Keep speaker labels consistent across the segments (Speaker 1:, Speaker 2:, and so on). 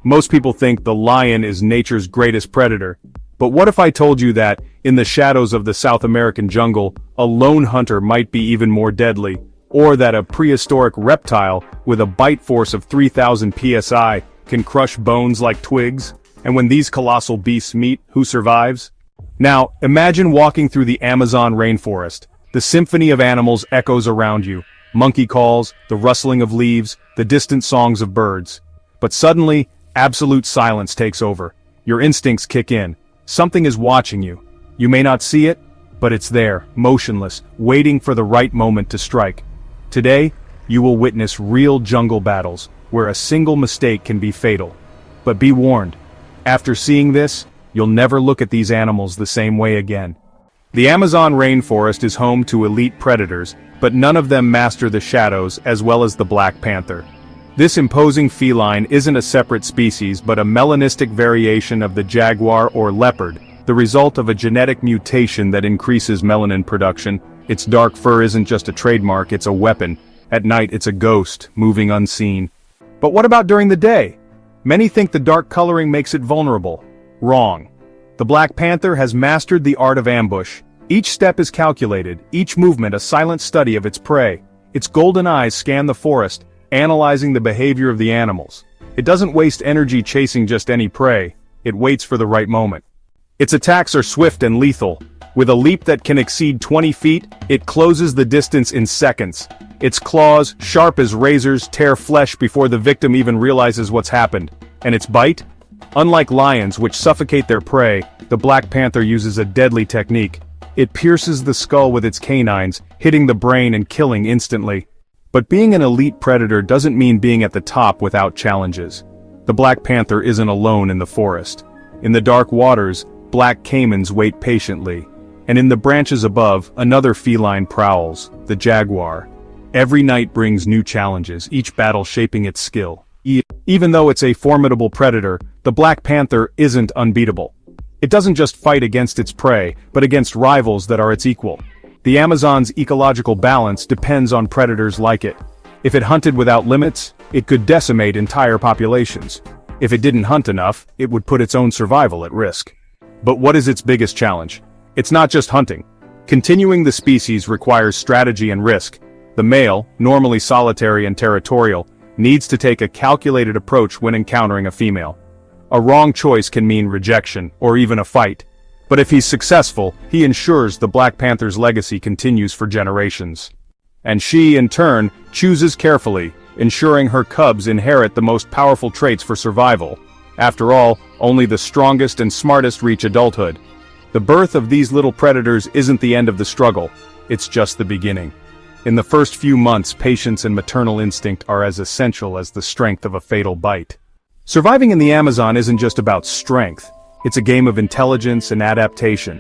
Speaker 1: Most people think the lion is nature's greatest predator. But what if I told you that, in the shadows of the South American jungle, a lone hunter might be even more deadly? Or that a prehistoric reptile, with a bite force of 3,000 psi, can crush bones like twigs? And when these colossal beasts meet, who survives? Now, imagine walking through the Amazon rainforest. The symphony of animals echoes around you. Monkey calls, the rustling of leaves, the distant songs of birds. But suddenly, absolute silence takes over. Your instincts kick in. Something is watching you. You may not see it, but it's there, motionless, waiting for the right moment to strike. Today, you will witness real jungle battles, where a single mistake can be fatal. But be warned, after seeing this, you'll never look at these animals the same way again. The Amazon rainforest is home to elite predators, but none of them master the shadows as well as the black panther. This imposing feline isn't a separate species but a melanistic variation of the jaguar or leopard, the result of a genetic mutation that increases melanin production. Its dark fur isn't just a trademark, it's a weapon. At night it's a ghost, moving unseen. But what about during the day? Many think the dark coloring makes it vulnerable. Wrong. The black panther has mastered the art of ambush. Each step is calculated, each movement a silent study of its prey. Its golden eyes scan the forest, analyzing the behavior of the animals. It doesn't waste energy chasing just any prey, it waits for the right moment. Its attacks are swift and lethal. With a leap that can exceed 20 feet, it closes the distance in seconds. Its claws, sharp as razors, tear flesh before the victim even realizes what's happened. And its bite? Unlike lions, which suffocate their prey, the black panther uses a deadly technique. It pierces the skull with its canines, hitting the brain and killing instantly. But being an elite predator doesn't mean being at the top without challenges. The black panther isn't alone in the forest. In the dark waters, black caimans wait patiently. And in the branches above, another feline prowls, the jaguar. Every night brings new challenges, each battle shaping its skill. Even though it's a formidable predator, the black panther isn't unbeatable. It doesn't just fight against its prey, but against rivals that are its equal. The Amazon's ecological balance depends on predators like it. If it hunted without limits, it could decimate entire populations. If it didn't hunt enough, it would put its own survival at risk. But what is its biggest challenge? It's not just hunting. Continuing the species requires strategy and risk. The male, normally solitary and territorial, needs to take a calculated approach when encountering a female. A wrong choice can mean rejection, or even a fight. But if he's successful, he ensures the black panther's legacy continues for generations. And she, in turn, chooses carefully, ensuring her cubs inherit the most powerful traits for survival. After all, only the strongest and smartest reach adulthood. The birth of these little predators isn't the end of the struggle, it's just the beginning. In the first few months, patience and maternal instinct are as essential as the strength of a fatal bite. Surviving in the Amazon isn't just about strength. It's a game of intelligence and adaptation.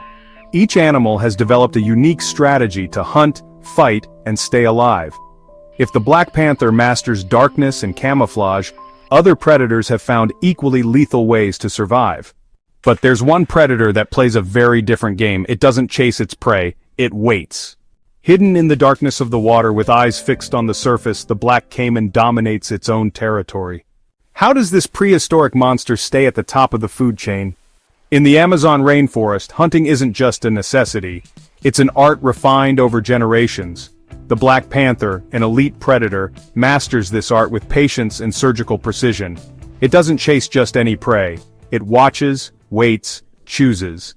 Speaker 1: Each animal has developed a unique strategy to hunt, fight, and stay alive. If the black panther masters darkness and camouflage, other predators have found equally lethal ways to survive. But there's one predator that plays a very different game. It doesn't chase its prey, it waits. Hidden in the darkness of the water with eyes fixed on the surface, the black caiman dominates its own territory. How does this prehistoric monster stay at the top of the food chain? In the Amazon rainforest, hunting isn't just a necessity. It's an art refined over generations. The black panther, an elite predator, masters this art with patience and surgical precision. It doesn't chase just any prey. It watches, waits, chooses.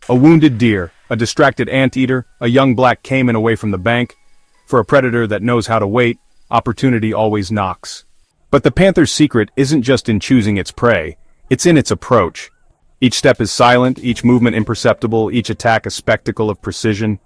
Speaker 1: A wounded deer, a distracted anteater, a young black caiman away from the bank. For a predator that knows how to wait, opportunity always knocks. But the panther's secret isn't just in choosing its prey, it's in its approach. Each step is silent, each movement imperceptible, each attack a spectacle of precision.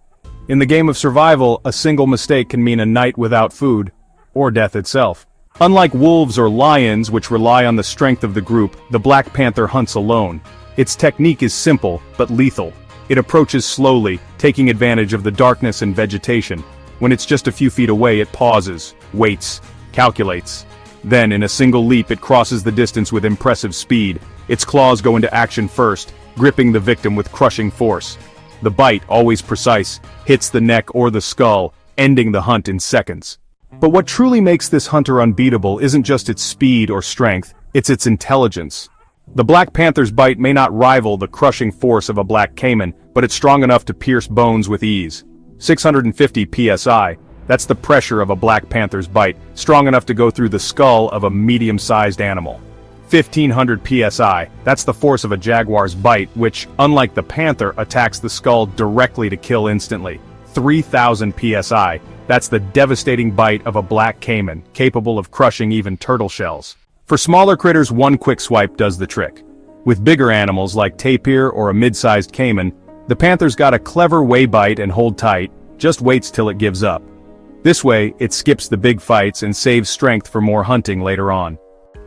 Speaker 1: In the game of survival, a single mistake can mean a night without food, or death itself. Unlike wolves or lions, which rely on the strength of the group, the black panther hunts alone. Its technique is simple, but lethal. It approaches slowly, taking advantage of the darkness and vegetation. When it's just a few feet away, it pauses, waits, calculates. Then, in a single leap, it crosses the distance with impressive speed. Its claws go into action first, gripping the victim with crushing force. The bite, always precise, hits the neck or the skull, ending the hunt in seconds. But what truly makes this hunter unbeatable isn't just its speed or strength, It's its intelligence. The black panther's bite may not rival the crushing force of a black caiman, but it's strong enough to pierce bones with ease. 650 psi, that's the pressure of a black panther's bite, strong enough to go through the skull of a medium-sized animal. 1500 psi, that's the force of a jaguar's bite, which, unlike the panther, attacks the skull directly to kill instantly. 3000 psi, that's the devastating bite of a black caiman, capable of crushing even turtle shells. For smaller critters, one quick swipe does the trick. With bigger animals like tapir or a mid-sized caiman, the panther's got a clever way bite and hold tight, just waits till it gives up. This way, it skips the big fights and saves strength for more hunting later on.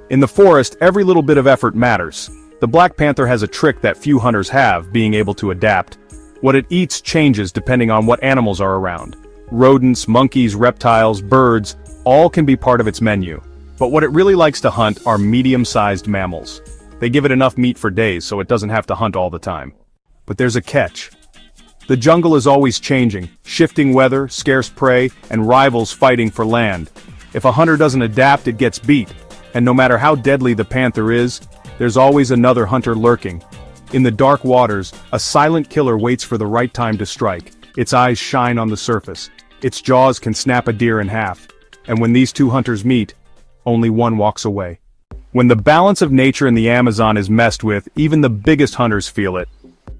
Speaker 1: In the forest, every little bit of effort matters. The black panther has a trick that few hunters have, being able to adapt. What it eats changes depending on what animals are around. Rodents, monkeys, reptiles, birds, all can be part of its menu. But what it really likes to hunt are medium-sized mammals. They give it enough meat for days so it doesn't have to hunt all the time. But there's a catch. The jungle is always changing, shifting weather, scarce prey, and rivals fighting for land. If a hunter doesn't adapt, it gets beat. And no matter how deadly the panther is, there's always another hunter lurking. In the dark waters, a silent killer waits for the right time to strike. Its eyes shine on the surface. Its jaws can snap a deer in half. And when these two hunters meet, only one walks away. When the balance of nature in the Amazon is messed with, even the biggest hunters feel it.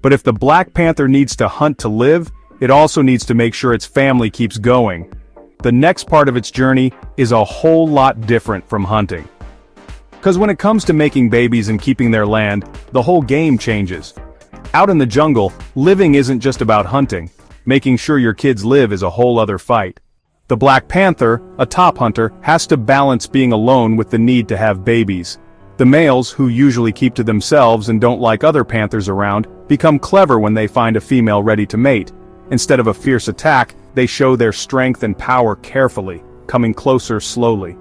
Speaker 1: But if the black panther needs to hunt to live, it also needs to make sure its family keeps going. The next part of its journey is a whole lot different from hunting. Because when it comes to making babies and keeping their land, the whole game changes. Out in the jungle, living isn't just about hunting. Making sure your kids live is a whole other fight. The black panther, a top hunter, has to balance being alone with the need to have babies. The males, who usually keep to themselves and don't like other panthers around, become clever when they find a female ready to mate. Instead of a fierce attack, they show their strength and power carefully, coming closer slowly.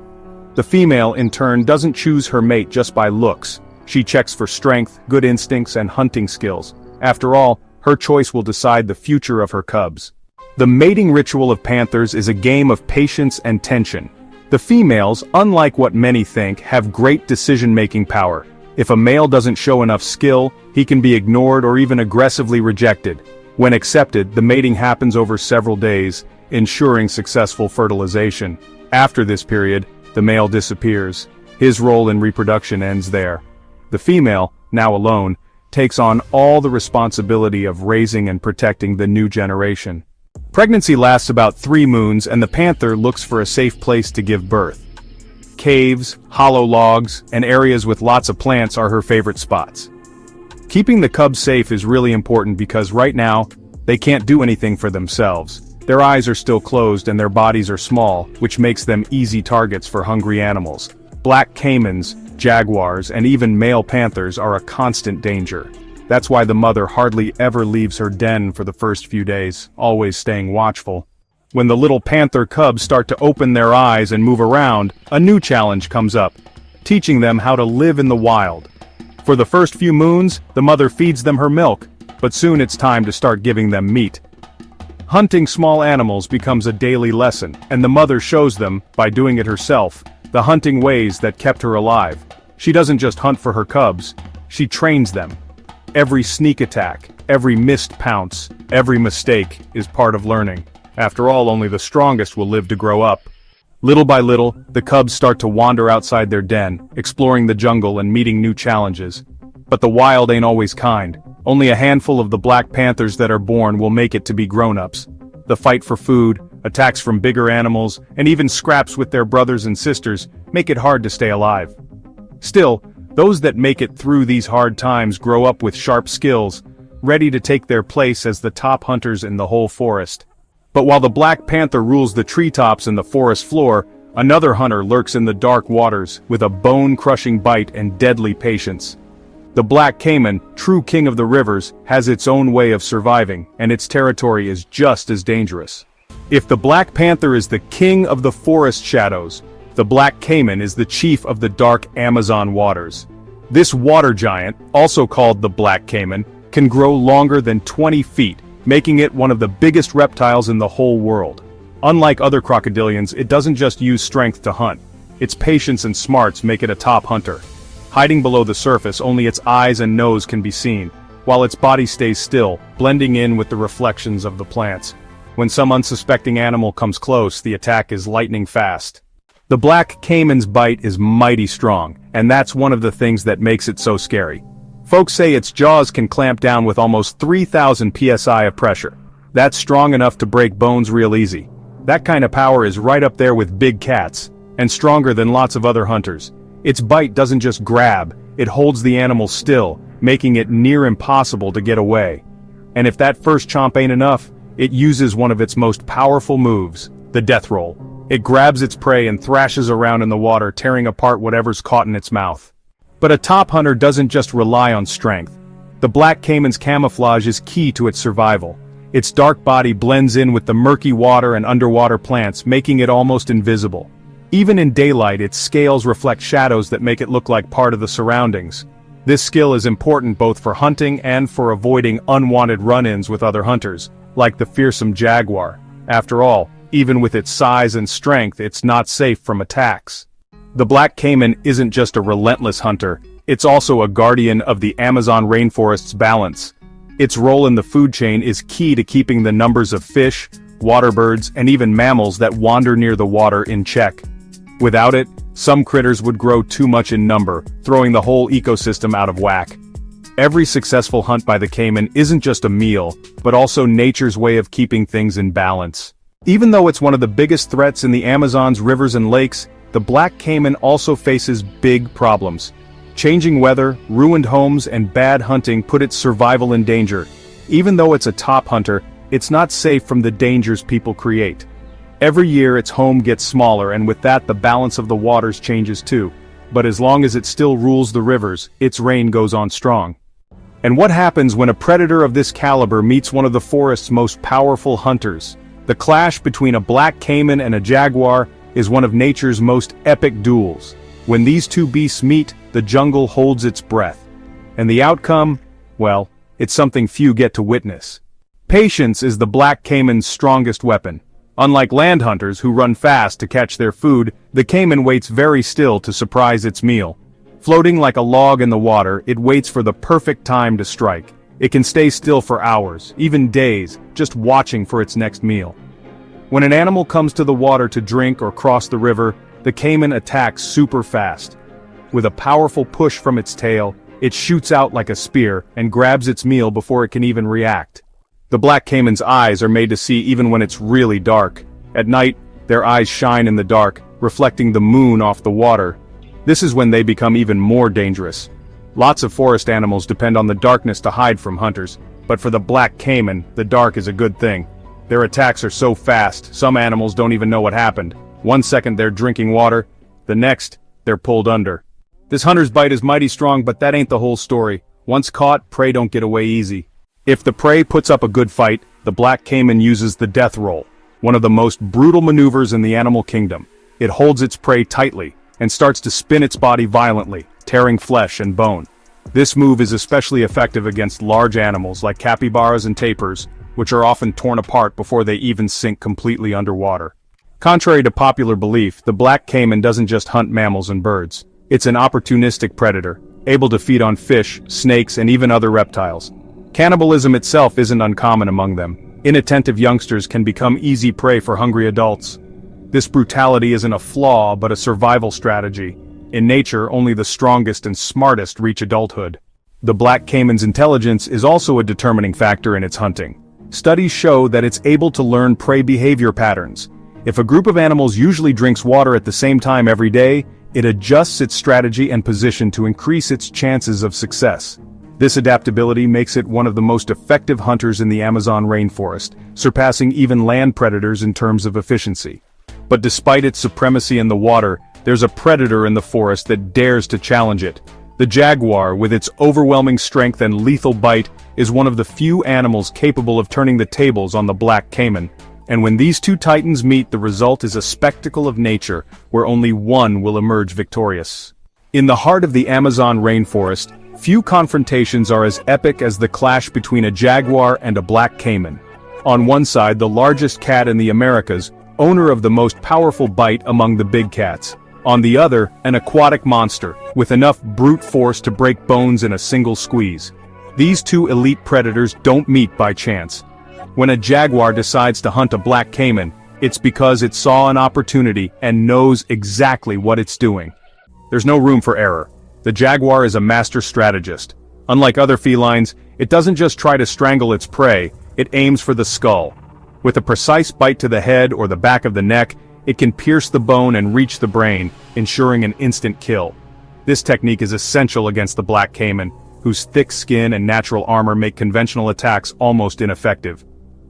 Speaker 1: The female, in turn, doesn't choose her mate just by looks. She checks for strength, good instincts, and hunting skills. After all, her choice will decide the future of her cubs. The mating ritual of panthers is a game of patience and tension. The females, unlike what many think, have great decision-making power. If a male doesn't show enough skill, he can be ignored or even aggressively rejected. When accepted, the mating happens over several days, ensuring successful fertilization. After this period, the male disappears. His role in reproduction ends there. The female, now alone, takes on all the responsibility of raising and protecting the new generation. Pregnancy lasts about 3 moons, and the panther looks for a safe place to give birth. Caves, hollow logs, and areas with lots of plants are her favorite spots. Keeping the cubs safe is really important because right now, they can't do anything for themselves. Their eyes are still closed and their bodies are small, which makes them easy targets for hungry animals. Black caimans, jaguars, and even male panthers are a constant danger. That's why the mother hardly ever leaves her den for the first few days, always staying watchful. When the little panther cubs start to open their eyes and move around, a new challenge comes up, teaching them how to live in the wild. For the first few moons, the mother feeds them her milk, but soon it's time to start giving them meat. Hunting small animals becomes a daily lesson, and the mother shows them, by doing it herself, the hunting ways that kept her alive. She doesn't just hunt for her cubs, she trains them. Every sneak attack, every missed pounce, every mistake is part of learning. After all, only the strongest will live to grow up. Little by little, the cubs start to wander outside their den, exploring the jungle and meeting new challenges. But the wild ain't always kind. Only a handful of the black panthers that are born will make it to be grown-ups. The fight for food, attacks from bigger animals, and even scraps with their brothers and sisters make it hard to stay alive. Still, those that make it through these hard times grow up with sharp skills, ready to take their place as the top hunters in the whole forest. But while the black panther rules the treetops and the forest floor, another hunter lurks in the dark waters with a bone-crushing bite and deadly patience. The black caiman, true king of the rivers, has its own way of surviving, and its territory is just as dangerous. If the black panther is the king of the forest shadows, the black caiman is the chief of the dark Amazon waters. This water giant, also called the black caiman, can grow longer than 20 feet, making it one of the biggest reptiles in the whole world. Unlike other crocodilians, it doesn't just use strength to hunt. Its patience and smarts make it a top hunter. Hiding below the surface, only its eyes and nose can be seen, while its body stays still, blending in with the reflections of the plants. When some unsuspecting animal comes close, the attack is lightning fast. The black caiman's bite is mighty strong, and that's one of the things that makes it so scary. Folks say its jaws can clamp down with almost 3,000 psi of pressure. That's strong enough to break bones real easy. That kind of power is right up there with big cats, and stronger than lots of other hunters. Its bite doesn't just grab, it holds the animal still, making it near impossible to get away. And if that first chomp ain't enough, it uses one of its most powerful moves, the death roll. It grabs its prey and thrashes around in the water, tearing apart whatever's caught in its mouth. But a top hunter doesn't just rely on strength. The black caiman's camouflage is key to its survival. Its dark body blends in with the murky water and underwater plants, making it almost invisible. Even in daylight, its scales reflect shadows that make it look like part of the surroundings. This skill is important both for hunting and for avoiding unwanted run-ins with other hunters, like the fearsome jaguar. After all, even with its size and strength, it's not safe from attacks. The black caiman isn't just a relentless hunter, it's also a guardian of the Amazon rainforest's balance. Its role in the food chain is key to keeping the numbers of fish, water birds, and even mammals that wander near the water in check. Without it, some critters would grow too much in number, throwing the whole ecosystem out of whack. Every successful hunt by the caiman isn't just a meal, but also nature's way of keeping things in balance. Even though it's one of the biggest threats in the Amazon's rivers and lakes, the black caiman also faces big problems. Changing weather, ruined homes, and bad hunting put its survival in danger. Even though it's a top hunter, it's not safe from the dangers people create. Every year its home gets smaller, and with that the balance of the waters changes too. But as long as it still rules the rivers, its reign goes on strong. And what happens when a predator of this caliber meets one of the forest's most powerful hunters? The clash between a black caiman and a jaguar is one of nature's most epic duels. When these two beasts meet, the jungle holds its breath. And the outcome? Well, it's something few get to witness. Patience is the black caiman's strongest weapon. Unlike land hunters who run fast to catch their food, the caiman waits very still to surprise its meal. Floating like a log in the water, it waits for the perfect time to strike. It can stay still for hours, even days, just watching for its next meal. When an animal comes to the water to drink or cross the river, the caiman attacks super fast. With a powerful push from its tail, it shoots out like a spear and grabs its meal before it can even react. The black caiman's eyes are made to see even when it's really dark. At night, their eyes shine in the dark, reflecting the moon off the water. This is when they become even more dangerous. Lots of forest animals depend on the darkness to hide from hunters, but for the black caiman, the dark is a good thing. Their attacks are so fast, some animals don't even know what happened. One second they're drinking water, the next, they're pulled under. This hunter's bite is mighty strong, but that ain't the whole story. Once caught, prey don't get away easy. If the prey puts up a good fight, the black caiman uses the death roll, one of the most brutal maneuvers in the animal kingdom. It holds its prey tightly, and starts to spin its body violently, tearing flesh and bone. This move is especially effective against large animals like capybaras and tapirs, which are often torn apart before they even sink completely underwater. Contrary to popular belief, the black caiman doesn't just hunt mammals and birds. It's an opportunistic predator, able to feed on fish, snakes, and even other reptiles. Cannibalism itself isn't uncommon among them. Inattentive youngsters can become easy prey for hungry adults. This brutality isn't a flaw, but a survival strategy. In nature, only the strongest and smartest reach adulthood. The black caiman's intelligence is also a determining factor in its hunting. Studies show that it's able to learn prey behavior patterns. If a group of animals usually drinks water at the same time every day, it adjusts its strategy and position to increase its chances of success. This adaptability makes it one of the most effective hunters in the Amazon rainforest, surpassing even land predators in terms of efficiency. But despite its supremacy in the water, there's a predator in the forest that dares to challenge it. The jaguar, with its overwhelming strength and lethal bite, is one of the few animals capable of turning the tables on the black caiman. And when these two titans meet, the result is a spectacle of nature, where only one will emerge victorious. In the heart of the Amazon rainforest, few confrontations are as epic as the clash between a jaguar and a black caiman. On one side, the largest cat in the Americas, owner of the most powerful bite among the big cats. On the other, an aquatic monster, with enough brute force to break bones in a single squeeze. These two elite predators don't meet by chance. When a jaguar decides to hunt a black caiman, it's because it saw an opportunity and knows exactly what it's doing. There's no room for error. The jaguar is a master strategist. Unlike other felines, it doesn't just try to strangle its prey, it aims for the skull. With a precise bite to the head or the back of the neck, it can pierce the bone and reach the brain, ensuring an instant kill. This technique is essential against the black caiman, whose thick skin and natural armor make conventional attacks almost ineffective.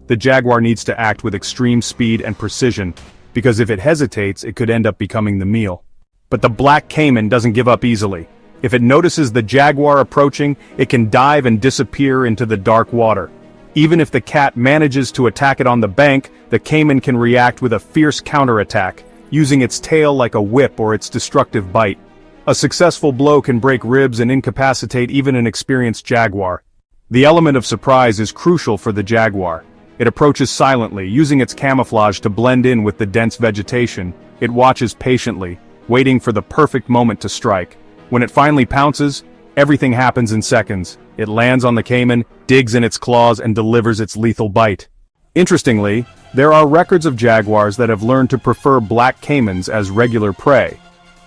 Speaker 1: The jaguar needs to act with extreme speed and precision, because if it hesitates, it could end up becoming the meal. But the black caiman doesn't give up easily. If it notices the jaguar approaching, it can dive and disappear into the dark water. Even if the cat manages to attack it on the bank, the caiman can react with a fierce counterattack, using its tail like a whip or its destructive bite. A successful blow can break ribs and incapacitate even an experienced jaguar. The element of surprise is crucial for the jaguar. It approaches silently, using its camouflage to blend in with the dense vegetation. It watches patiently, waiting for the perfect moment to strike. When it finally pounces, everything happens in seconds. It lands on the caiman, digs in its claws, and delivers its lethal bite. Interestingly, there are records of jaguars that have learned to prefer black caimans as regular prey.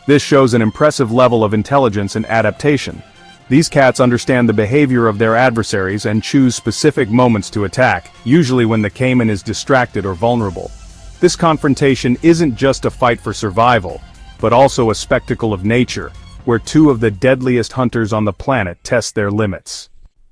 Speaker 1: This shows an impressive level of intelligence and adaptation. These cats understand the behavior of their adversaries and choose specific moments to attack, usually when the caiman is distracted or vulnerable. This confrontation isn't just a fight for survival, but also a spectacle of nature, where two of the deadliest hunters on the planet test their limits.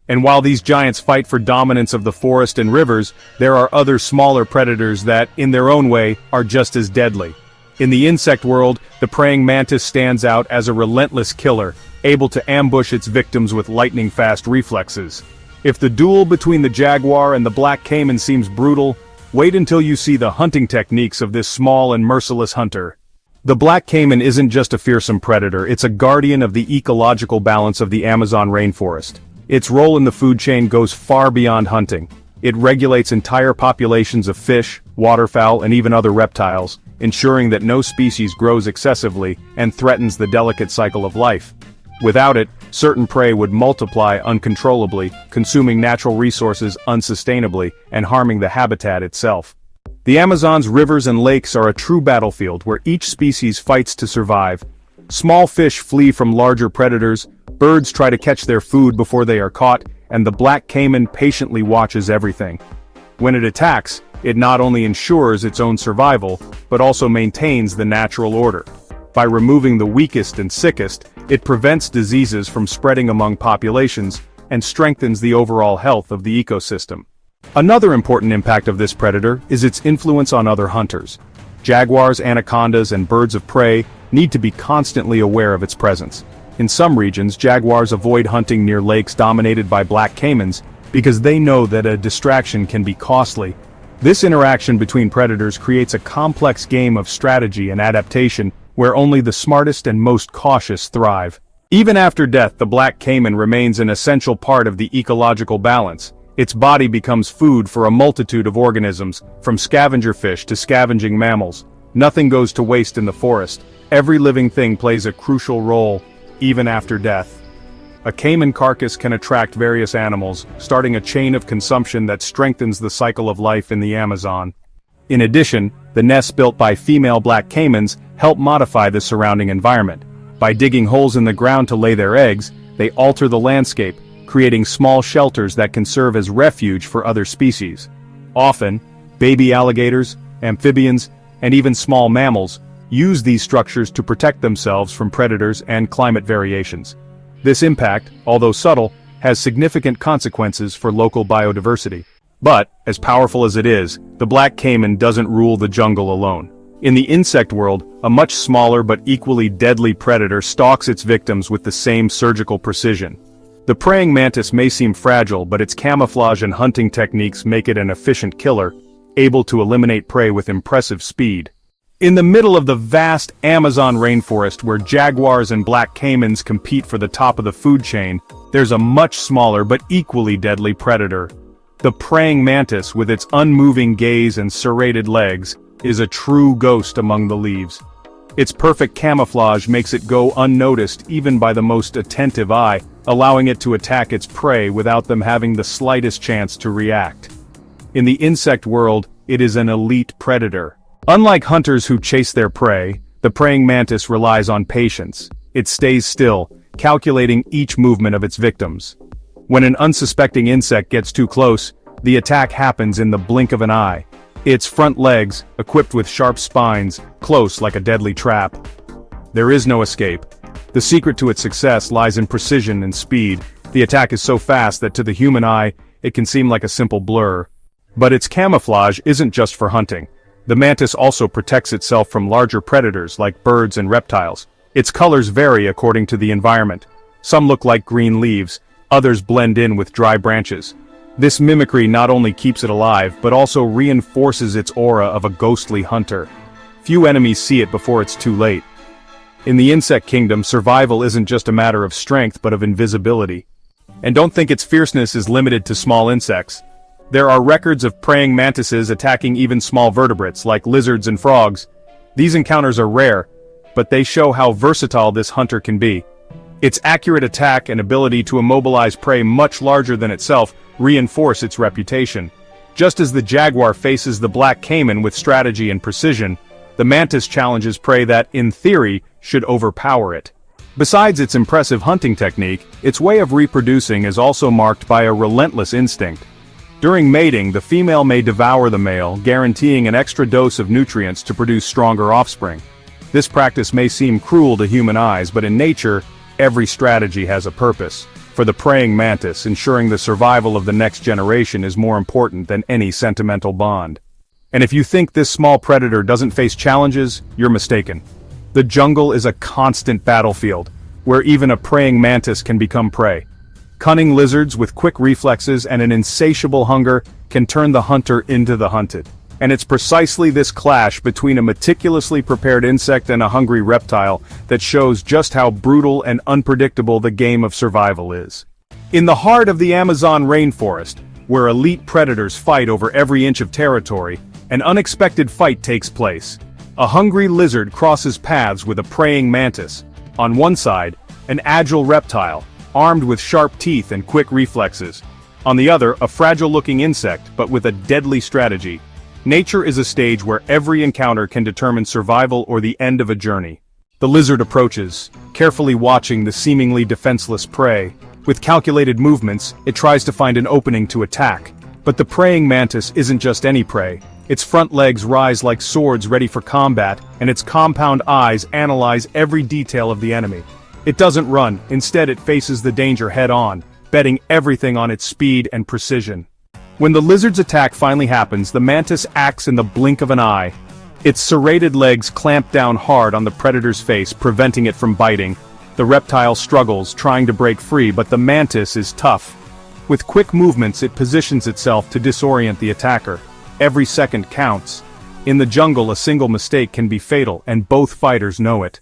Speaker 1: And while these giants fight for dominance of the forest and rivers, there are other smaller predators that, in their own way, are just as deadly. In the insect world, the praying mantis stands out as a relentless killer, able to ambush its victims with lightning-fast reflexes. If the duel between the jaguar and the black caiman seems brutal, wait until you see the hunting techniques of this small and merciless hunter. The black caiman isn't just a fearsome predator, it's a guardian of the ecological balance of the Amazon rainforest. Its role in the food chain goes far beyond hunting. It regulates entire populations of fish, waterfowl, and even other reptiles, ensuring that no species grows excessively and threatens the delicate cycle of life. Without it, certain prey would multiply uncontrollably, consuming natural resources unsustainably and harming the habitat itself. The Amazon's rivers and lakes are a true battlefield where each species fights to survive. Small fish flee from larger predators, birds try to catch their food before they are caught, and the black caiman patiently watches everything. When it attacks, it not only ensures its own survival, but also maintains the natural order. By removing the weakest and sickest, it prevents diseases from spreading among populations and strengthens the overall health of the ecosystem. Another important impact of this predator is its influence on other hunters. Jaguars, anacondas, and birds of prey need to be constantly aware of its presence. In some regions, jaguars avoid hunting near lakes dominated by black caimans because they know that a distraction can be costly. This interaction between predators creates a complex game of strategy and adaptation where only the smartest and most cautious thrive. Even after death, the black caiman remains an essential part of the ecological balance. Its body becomes food for a multitude of organisms, from scavenger fish to scavenging mammals. Nothing goes to waste in the forest. Every living thing plays a crucial role, even after death. A caiman carcass can attract various animals, starting a chain of consumption that strengthens the cycle of life in the Amazon. In addition, the nests built by female black caimans help modify the surrounding environment. By digging holes in the ground to lay their eggs, they alter the landscape, creating small shelters that can serve as refuge for other species. Often, baby alligators, amphibians, and even small mammals use these structures to protect themselves from predators and climate variations. This impact, although subtle, has significant consequences for local biodiversity. But, as powerful as it is, the black caiman doesn't rule the jungle alone. In the insect world, a much smaller but equally deadly predator stalks its victims with the same surgical precision. The praying mantis may seem fragile, but its camouflage and hunting techniques make it an efficient killer, able to eliminate prey with impressive speed. In the middle of the vast Amazon rainforest where jaguars and black caimans compete for the top of the food chain, there's a much smaller but equally deadly predator. The praying mantis, with its unmoving gaze and serrated legs, is a true ghost among the leaves. Its perfect camouflage makes it go unnoticed even by the most attentive eye, allowing it to attack its prey without them having the slightest chance to react. In the insect world, it is an elite predator. Unlike hunters who chase their prey, the praying mantis relies on patience. It stays still, calculating each movement of its victims. When an unsuspecting insect gets too close, the attack happens in the blink of an eye. Its front legs, equipped with sharp spines, close like a deadly trap. There is no escape. The secret to its success lies in precision and speed. The attack is so fast that to the human eye, it can seem like a simple blur. But its camouflage isn't just for hunting. The mantis also protects itself from larger predators like birds and reptiles. Its colors vary according to the environment. Some look like green leaves, others blend in with dry branches. This mimicry not only keeps it alive, but also reinforces its aura of a ghostly hunter. Few enemies see it before it's too late. In the insect kingdom, survival isn't just a matter of strength but of invisibility. And don't think its fierceness is limited to small insects. There are records of praying mantises attacking even small vertebrates like lizards and frogs. These encounters are rare, but they show how versatile this hunter can be. Its accurate attack and ability to immobilize prey much larger than itself reinforce its reputation. Just as the jaguar faces the black caiman with strategy and precision, the mantis challenges prey that, in theory, should overpower it. Besides its impressive hunting technique, its way of reproducing is also marked by a relentless instinct. During mating, the female may devour the male, guaranteeing an extra dose of nutrients to produce stronger offspring. This practice may seem cruel to human eyes, but in nature, every strategy has a purpose. For the praying mantis, ensuring the survival of the next generation is more important than any sentimental bond. And if you think this small predator doesn't face challenges, you're mistaken. The jungle is a constant battlefield, where even a praying mantis can become prey. Cunning lizards with quick reflexes and an insatiable hunger can turn the hunter into the hunted. And it's precisely this clash between a meticulously prepared insect and a hungry reptile that shows just how brutal and unpredictable the game of survival is. In the heart of the Amazon rainforest, where elite predators fight over every inch of territory, an unexpected fight takes place. A hungry lizard crosses paths with a praying mantis. On one side, an agile reptile, armed with sharp teeth and quick reflexes. On the other, a fragile-looking insect, but with a deadly strategy. Nature is a stage where every encounter can determine survival or the end of a journey. The lizard approaches, carefully watching the seemingly defenseless prey. With calculated movements, it tries to find an opening to attack. But the praying mantis isn't just any prey. Its front legs rise like swords ready for combat, and its compound eyes analyze every detail of the enemy. It doesn't run, instead it faces the danger head-on, betting everything on its speed and precision. When the lizard's attack finally happens, the mantis acts in the blink of an eye. Its serrated legs clamp down hard on the predator's face, preventing it from biting. The reptile struggles, trying to break free, but the mantis is tough. With quick movements, it positions itself to disorient the attacker. Every second counts. In the jungle, a single mistake can be fatal, and both fighters know it.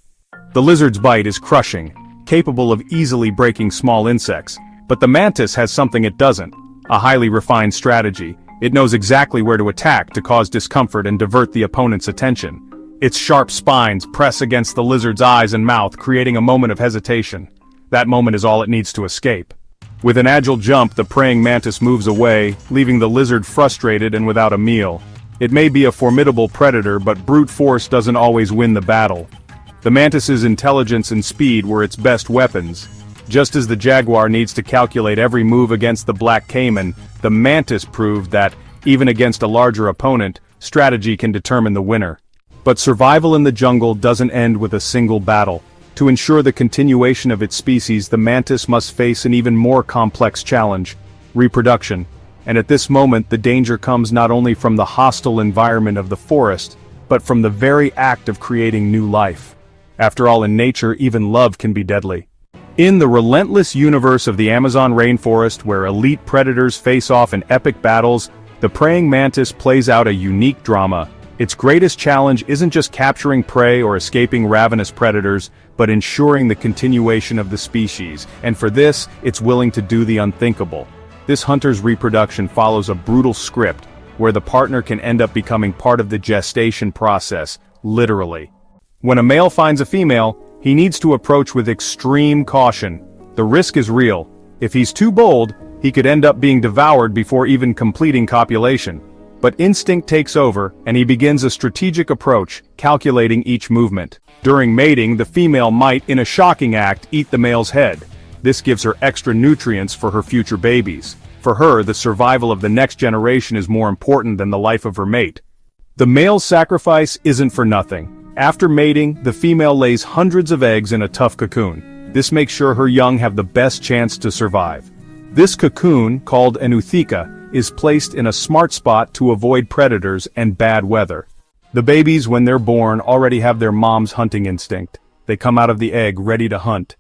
Speaker 1: The lizard's bite is crushing, capable of easily breaking small insects. But the mantis has something it doesn't. A highly refined strategy. It knows exactly where to attack to cause discomfort and divert the opponent's attention. Its sharp spines press against the lizard's eyes and mouth, creating a moment of hesitation. That moment is all it needs to escape. With an agile jump, the praying mantis moves away, leaving the lizard frustrated and without a meal. It may be a formidable predator, but brute force doesn't always win the battle. The mantis's intelligence and speed were its best weapons. Just as the jaguar needs to calculate every move against the black caiman, the mantis proved that, even against a larger opponent, strategy can determine the winner. But survival in the jungle doesn't end with a single battle. To ensure the continuation of its species, the mantis must face an even more complex challenge: reproduction. And at this moment, the danger comes not only from the hostile environment of the forest, but from the very act of creating new life. After all, in nature, even love can be deadly. In the relentless universe of the Amazon rainforest, where elite predators face off in epic battles, the praying mantis plays out a unique drama. Its greatest challenge isn't just capturing prey or escaping ravenous predators, but ensuring the continuation of the species, and for this, it's willing to do the unthinkable. This hunter's reproduction follows a brutal script, where the partner can end up becoming part of the gestation process, literally. When a male finds a female, he needs to approach with extreme caution. The risk is real. If he's too bold, he could end up being devoured before even completing copulation. But instinct takes over, and he begins a strategic approach, calculating each movement. During mating, the female might, in a shocking act, eat the male's head. This gives her extra nutrients for her future babies. For her, the survival of the next generation is more important than the life of her mate. The male's sacrifice isn't for nothing. After mating, the female lays hundreds of eggs in a tough cocoon. This makes sure her young have the best chance to survive. This cocoon, called an ootheca, is placed in a smart spot to avoid predators and bad weather. The babies, when they're born, already have their mom's hunting instinct. They come out of the egg ready to hunt.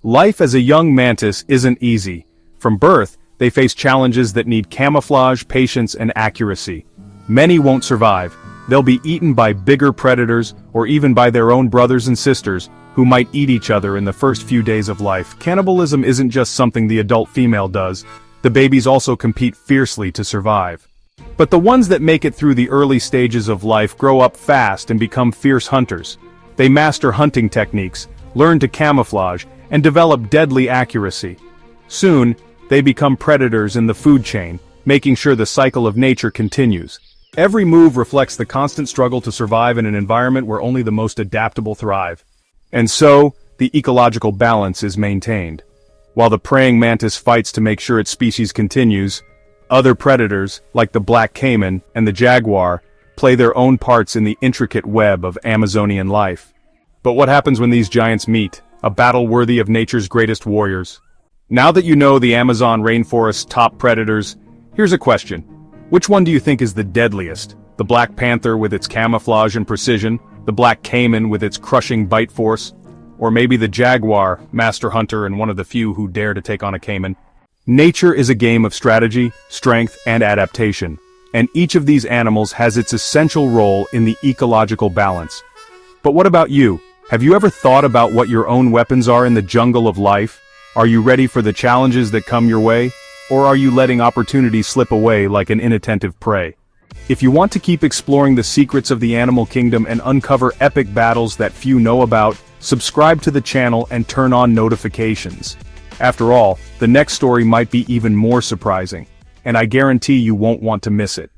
Speaker 1: Life as a young mantis isn't easy. From birth, they face challenges that need camouflage, patience, and accuracy. Many won't survive. They'll be eaten by bigger predators, or even by their own brothers and sisters, who might eat each other in the first few days of life. Cannibalism isn't just something the adult female does. The babies also compete fiercely to survive. But the ones that make it through the early stages of life grow up fast and become fierce hunters. They master hunting techniques, learn to camouflage, and develop deadly accuracy. Soon, they become predators in the food chain, making sure the cycle of nature continues. Every move reflects the constant struggle to survive in an environment where only the most adaptable thrive. And so, the ecological balance is maintained. While the praying mantis fights to make sure its species continues, other predators, like the black caiman and the jaguar, play their own parts in the intricate web of Amazonian life. But what happens when these giants meet? A battle worthy of nature's greatest warriors. Now that you know the Amazon rainforest's top predators, here's a question. Which one do you think is the deadliest? The black panther with its camouflage and precision, the black caiman with its crushing bite force, or maybe the jaguar, master hunter and one of the few who dare to take on a caiman? Nature is a game of strategy, strength, and adaptation, and each of these animals has its essential role in the ecological balance. But what about you? Have you ever thought about what your own weapons are in the jungle of life? Are you ready for the challenges that come your way? Or are you letting opportunities slip away like an inattentive prey? If you want to keep exploring the secrets of the animal kingdom and uncover epic battles that few know about, subscribe to the channel and turn on notifications. After all, the next story might be even more surprising, and I guarantee you won't want to miss it.